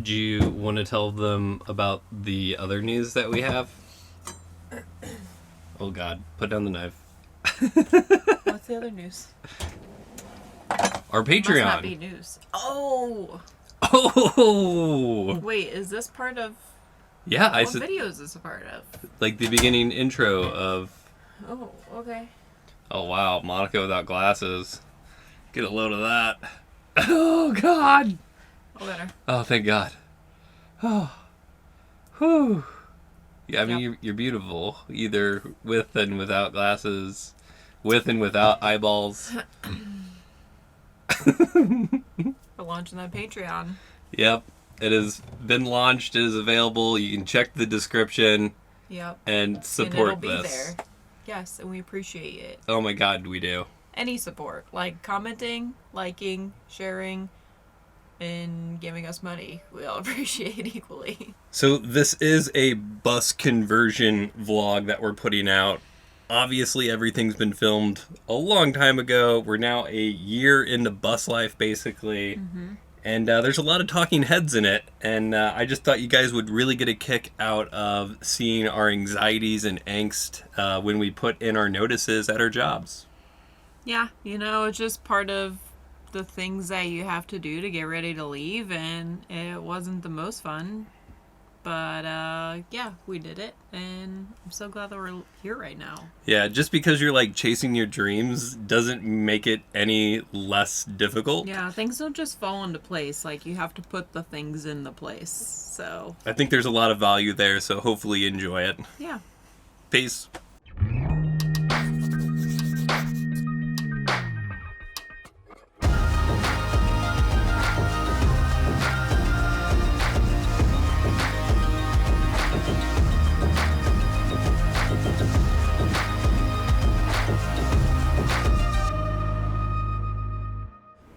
Do you want to tell them about the other news that we have? Oh God, put down the knife. What's the other news? Our It must not Patreon. be news. Oh! Oh! Wait, is this part of... Yeah, I What said video is this a part of? like the beginning intro of. Oh, okay. Oh wow, Monica without glasses. Get a load of that. Oh God. Oh, better. Oh, thank God. Oh. Whew. Yeah, I mean, Yep. you're beautiful, either with and without glasses, with and without eyeballs. We're launching that Patreon. Yep, it has been launched. It is available. You can check the description Yep. and support and it'll be this. there. Yes, and we appreciate it. Oh my God, we do. Any support, like commenting, liking, sharing, and giving us money, we all appreciate equally. So this is a bus conversion vlog that we're putting out. Obviously, everything's been filmed a long time ago. We're now a year into bus life, basically. Mm-hmm. And there's a lot of talking heads in it. And I just thought you guys would really get a kick out of seeing our anxieties and angst when we put in our notices at our jobs. Yeah, it's just part of the things that you have to do to get ready to leave, and it wasn't the most fun. But, yeah, we did it, and I'm so glad that we're here right now. Yeah, just because you're, like, chasing your dreams doesn't make it any less difficult. Yeah, things don't just fall into place. Like, you have to put the things in the place, so... I think there's a lot of value there, so hopefully you enjoy it. Yeah. Peace.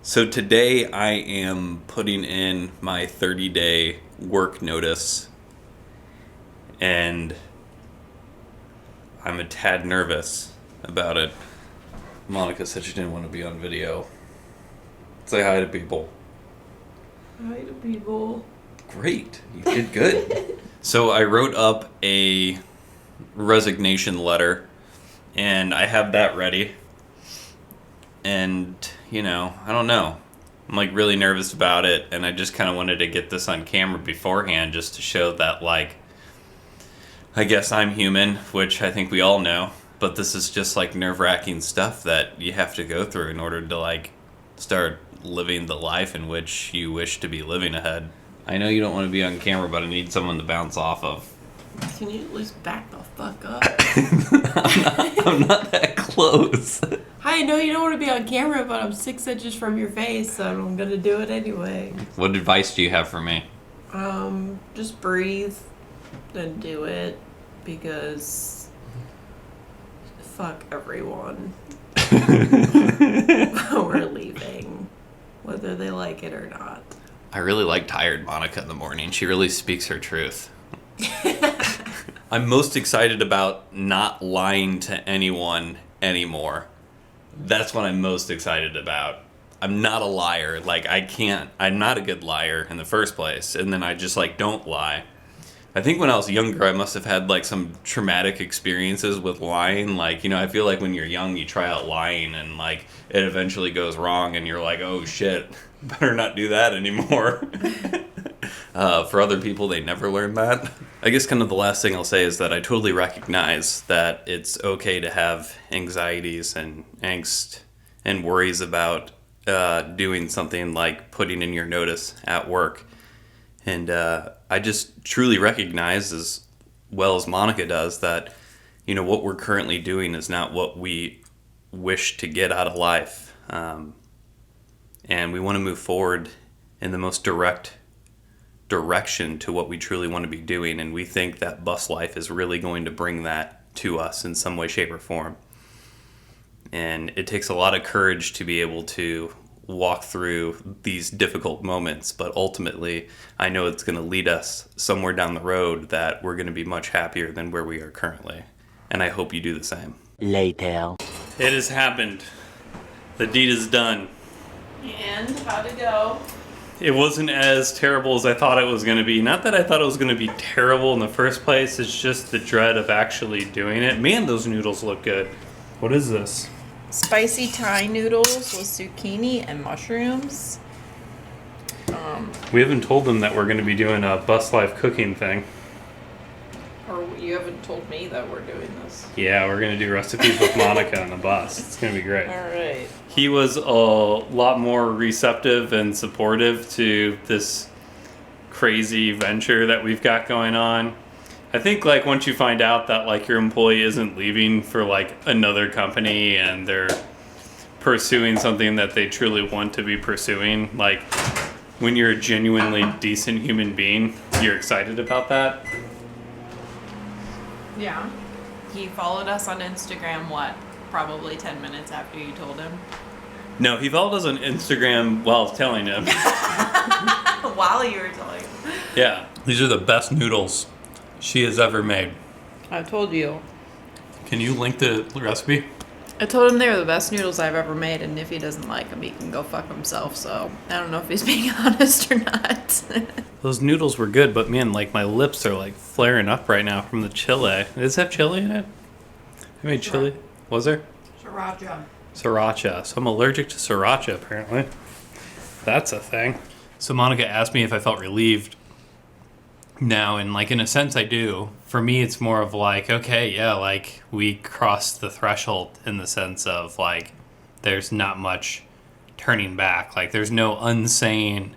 So today I am putting in my 30-day work notice, and I'm a tad nervous about it. Monica said she didn't want to be on video. Say hi to people. Hi to people. Great, you did good. So I wrote up a resignation letter, and I have that ready. And, I don't know. I'm, like, really nervous about it, and I just kind of wanted to get this on camera beforehand just to show that, like, I guess I'm human, which I think we all know, but this is just, like, nerve-wracking stuff that you have to go through in order to, like, start living the life in which you wish to be living ahead. I know you don't want to be on camera, but I need someone to bounce off of. Can you at least back the fuck up? I'm not that close. I know you don't want to be on camera, but I'm 6 inches from your face, so I'm gonna do it anyway. What advice do you have for me? Just breathe and do it, because fuck everyone. We're leaving, whether they like it or not. I really like tired Monica in the morning. She really speaks her truth. I'm most excited about not lying to anyone anymore. That's what I'm most excited about. I'm not a liar. Like, I'm not a good liar in the first place. And then I just, like, don't lie. I think when I was younger, I must have had, like, some traumatic experiences with lying. Like, I feel like when you're young, you try out lying and, like, it eventually goes wrong and you're like, oh, shit, better not do that anymore. For other people, they never learn that. I guess kind of the last thing I'll say is that I totally recognize that it's okay to have anxieties and angst and worries about doing something like putting in your notice at work. And I just truly recognize, as well as Monica does, that what we're currently doing is not what we wish to get out of life. And we want to move forward in the most direct direction to what we truly want to be doing, and we think that bus life is really going to bring that to us in some way, shape, or form. And it takes a lot of courage to be able to walk through these difficult moments, but ultimately I know it's going to lead us somewhere down the road that we're going to be much happier than where we are currently, and I hope you do the same. Later. It has happened. The deed is done. And how'd it go? It wasn't as terrible as I thought it was going to be. Not that I thought it was going to be terrible in the first place. It's just the dread of actually doing it. Man, those noodles look good. What is this? Spicy Thai noodles with zucchini and mushrooms. We haven't told them that we're going to be doing a bus life cooking thing. Or you haven't told me that we're doing this. Yeah, we're going to do recipes with Monica on the bus. It's going to be great. All right. He was a lot more receptive and supportive to this crazy venture that we've got going on. I think like once you find out that like your employee isn't leaving for like another company and they're pursuing something that they truly want to be pursuing, like when you're a genuinely decent human being, you're excited about that. Yeah. He followed us on Instagram, what? Probably 10 minutes after you told him. No, he followed us on Instagram while I was telling him. While you were telling him. Yeah. These are the best noodles she has ever made. I told you. Can you link the recipe? I told him they were the best noodles I've ever made, and if he doesn't like them, he can go fuck himself, so I don't know if he's being honest or not. Those noodles were good, but man, like my lips are like flaring up right now from the chili. Does this have chili in it? I made chili. Was there? Sriracha. Sriracha. So I'm allergic to sriracha, apparently. That's a thing. So Monica asked me if I felt relieved now, and like in a sense I do. For me, it's more of like, okay, yeah, like we crossed the threshold in the sense of like there's not much turning back. Like there's no unsaying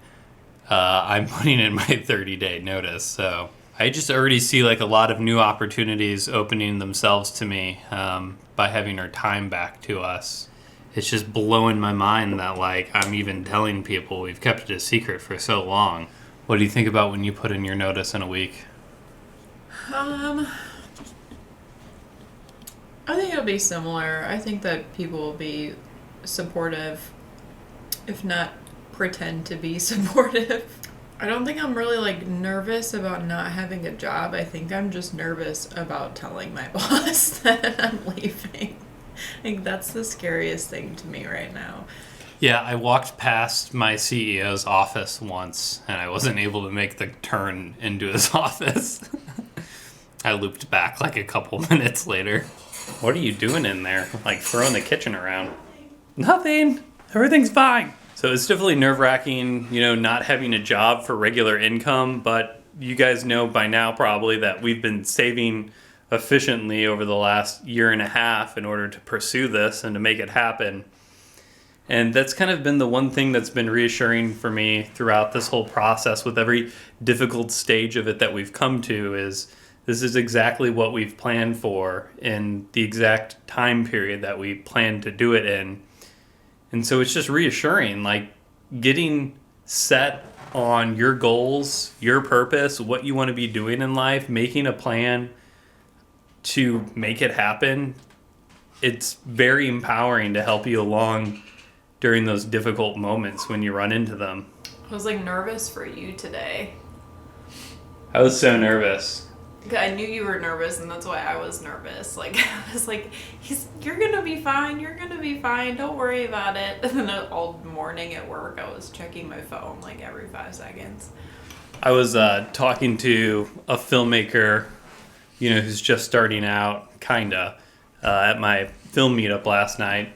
I'm putting in my 30-day notice. So I just already see like a lot of new opportunities opening themselves to me by having our time back to us. It's just blowing my mind that like I'm even telling people we've kept it a secret for so long. What do you think about when you put in your notice in a week? I think it'll be similar. I think that people will be supportive, if not pretend to be supportive. I don't think I'm really like nervous about not having a job. I think I'm just nervous about telling my boss that I'm leaving. I think that's the scariest thing to me right now. Yeah, I walked past my CEO's office once, and I wasn't able to make the turn into his office. I looped back like a couple minutes later. What are you doing in there? Like throwing the kitchen around? Nothing. Everything's fine. So it's definitely nerve-wracking, not having a job for regular income, but you guys know by now probably that we've been saving efficiently over the last year and a half in order to pursue this and to make it happen. And that's kind of been the one thing that's been reassuring for me throughout this whole process with every difficult stage of it that we've come to is this is exactly what we've planned for in the exact time period that we plan to do it in. And so it's just reassuring, like getting set on your goals, your purpose, what you want to be doing in life, making a plan to make it happen. It's very empowering to help you along during those difficult moments when you run into them. I was like nervous for you today. I was so nervous. I knew you were nervous, and that's why I was nervous. Like, I was like, you're going to be fine. You're going to be fine. Don't worry about it. And then all morning at work, I was checking my phone like every 5 seconds. I was talking to a filmmaker, who's just starting out, at my film meetup last night.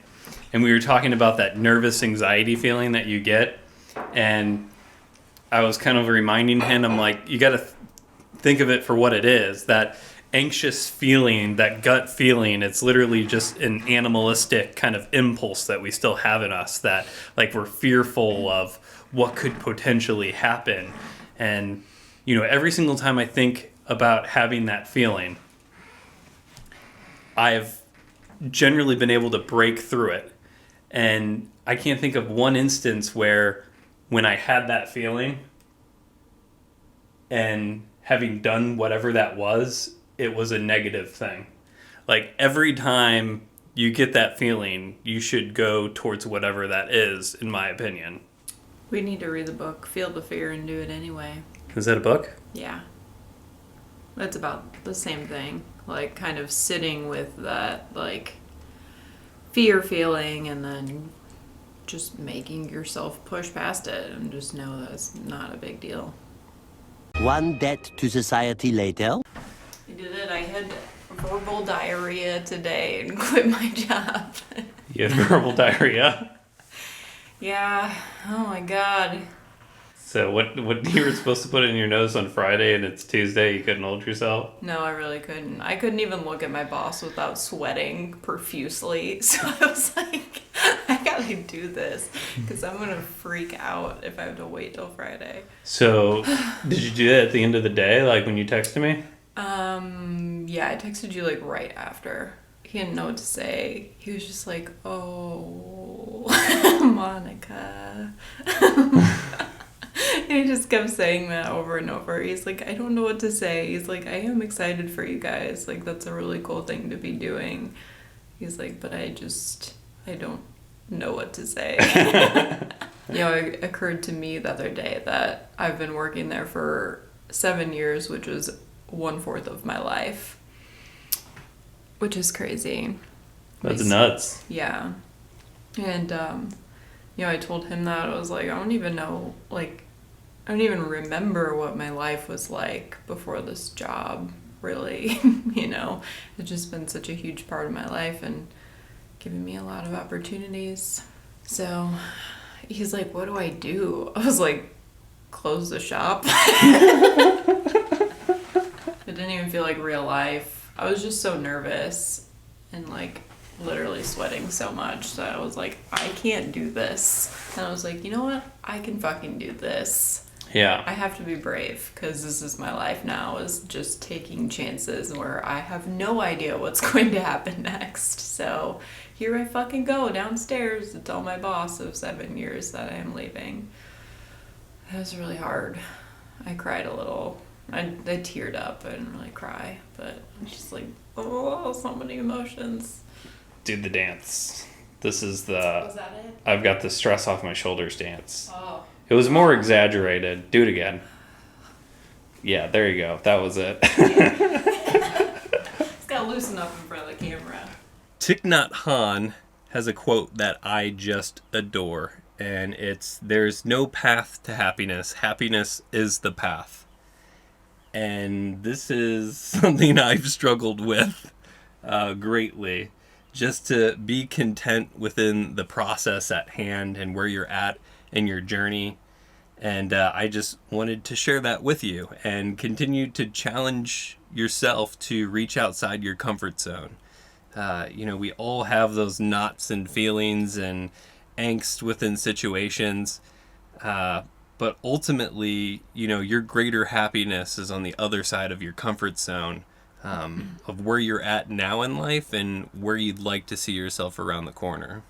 And we were talking about that nervous anxiety feeling that you get. And I was kind of reminding him, I'm like, you got to think of it for what it is. That anxious feeling, that gut feeling, it's literally just an animalistic kind of impulse that we still have in us, that like we're fearful of what could potentially happen. And, every single time I think about having that feeling, I've generally been able to break through it. And I can't think of one instance where when I had that feeling and having done whatever that was, it was a negative thing. Like every time you get that feeling, you should go towards whatever that is, in my opinion. We need to read the book, Feel the Fear and Do It Anyway. Is that a book? Yeah. That's about the same thing. Like kind of sitting with that like fear feeling and then just making yourself push past it and just know that it's not a big deal. One debt to society later. I did it. I had verbal diarrhea today and quit my job. You have verbal diarrhea? Yeah. Oh my God. So what you were supposed to put in your nose on Friday and it's Tuesday, you couldn't hold yourself? No, I really couldn't. I couldn't even look at my boss without sweating profusely. So I was like, I gotta do this because I'm gonna freak out if I have to wait till Friday. So did you do that at the end of the day, like when you texted me? Yeah, I texted you like right after. He didn't know what to say. He was just like, oh, Monica. And he just kept saying that over and over. He's like, I don't know what to say. He's like, I am excited for you guys. Like, that's a really cool thing to be doing. He's like, but I don't know what to say. You know, it occurred to me the other day that I've been working there for 7 years, which was 1/4 of my life, which is crazy. That's nuts. Yeah. And, you know, I told him that. I was like, I don't even know, like, I don't even remember what my life was like before this job, really. You know, it's just been such a huge part of my life and given me a lot of opportunities. So he's like, what do I do? I was like, close the shop. It didn't even feel like real life. I was just so nervous and like literally sweating so much that I was like, I can't do this. And I was like, you know what? I can fucking do this. Yeah. I have to be brave because this is my life now, is just taking chances where I have no idea what's going to happen next. So here I fucking go downstairs to tell my boss of 7 years that I am leaving. It was really hard. I cried a little. I teared up. I didn't really cry, but I'm just like, oh, so many emotions. Do the dance. This is the... Was that it? I've got the stress off my shoulders dance. Oh. It was more exaggerated. Do it again. Yeah, there you go. That was it. It's got to loosen up in front of the camera. Thich Nhat Hanh has a quote that I just adore, and it's, there's no path to happiness. Happiness is the path. And this is something I've struggled with greatly. Just to be content within the process at hand and where you're at in your journey. And I just wanted to share that with you and continue to challenge yourself to reach outside your comfort zone. You know, we all have those knots and feelings and angst within situations. But ultimately, you know, your greater happiness is on the other side of your comfort zone, of where you're at now in life and where you'd like to see yourself around the corner.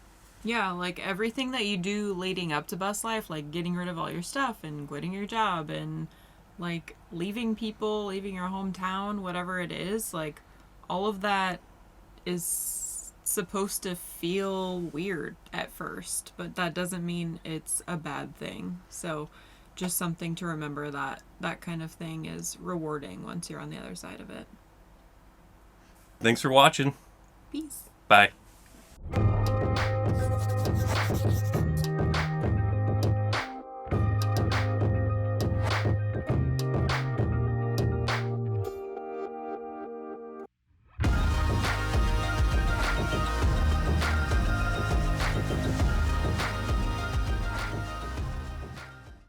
Yeah, like everything that you do leading up to bus life, like getting rid of all your stuff and quitting your job and like leaving people, leaving your hometown, whatever it is, like all of that is supposed to feel weird at first, but that doesn't mean it's a bad thing. So just something to remember that that kind of thing is rewarding once you're on the other side of it. Thanks for watching. Peace. Bye.